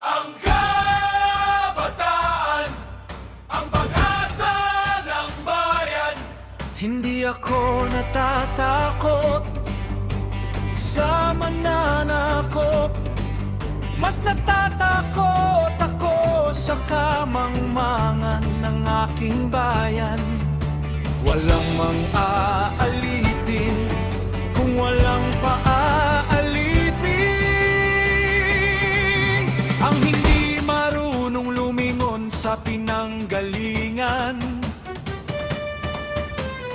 Ang kabataan, ang pag-asa ng bayan. Hindi ako natatakot sa mananakop. Mas natatakot ako sa kamangmangan ng aking bayan. Walang mang-aalipin kung walang paaalipin. Ang hindi marunong lumingon sa pinanggalingan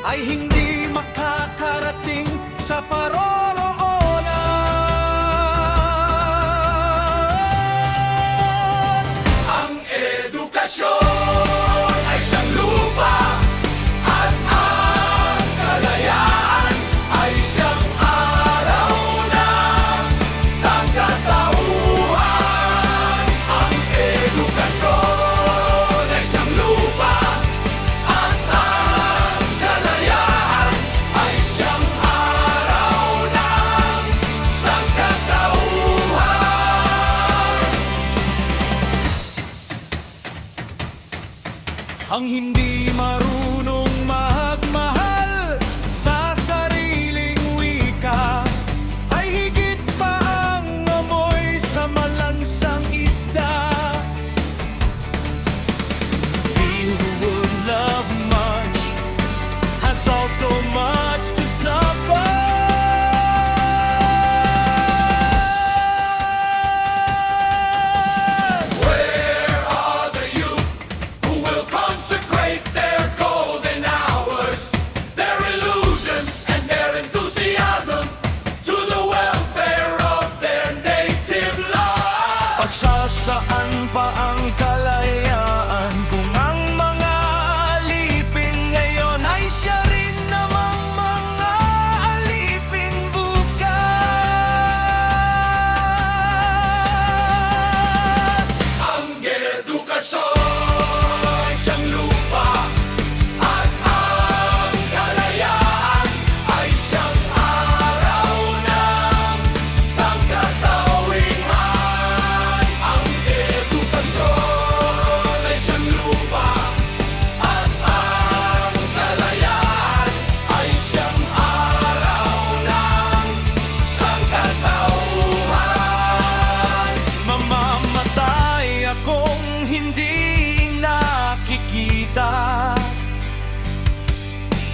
ay hindi makakarating sa paroroonan. Ang edukasyon ay siyang lupa at ang kalayaan ay siyang araw ng sangkatauhan. Ang edukasyon ay siyang lupa at ang kalayaan ay siyang araw ng sangkatauhan. Ang hindi marunong magmahal sa sariling wika ay higit pa ang amoy sa malansang isda. He who would love much has also much to suffer. Where are the youth who will consecrate their golden hours, their illusions and their enthusiasm to the welfare of their native land? Pasasaan pa ang kalayaan kung ang mga alipin ngayon ay siya rin namang mga alipin bukas. Ang edukasyon ay siyang lupa at ang kalayaan ay siyang araw ng sangkatauhan. Ang edukasyon ay siyang lupa at ang kalayaan ay siyang araw ng sangkatauhan. Mamamatay akong hindi nakikita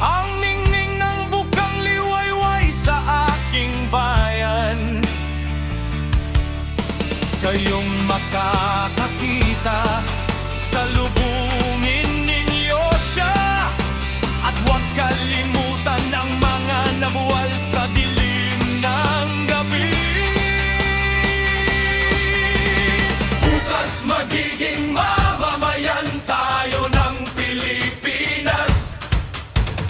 ang ningning ng bukang liwayway sa aking bayan. Kayong makakakita, salubungin ninyo siya. At huwag kalimutan ang mga nabuwal sa dilim ng gabi. Bukas magiging mamamayan tayo ng Pilipinas,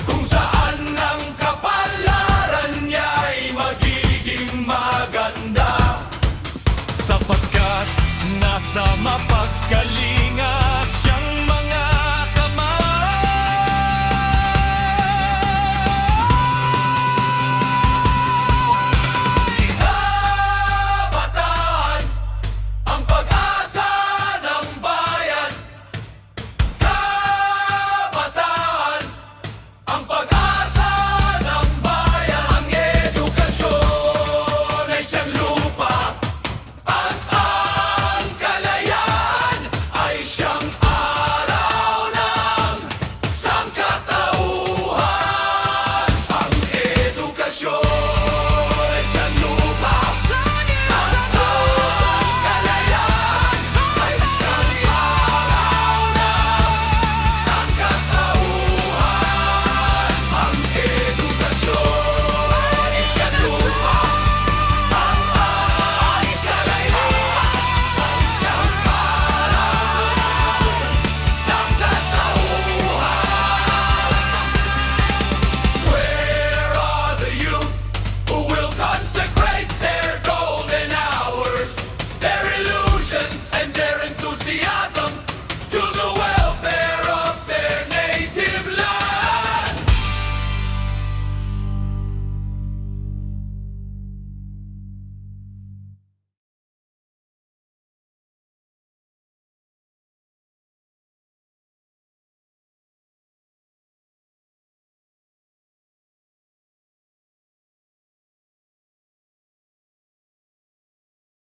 kung saan ang kapalaran niya ay magiging maganda. Sapagkat nasa mapa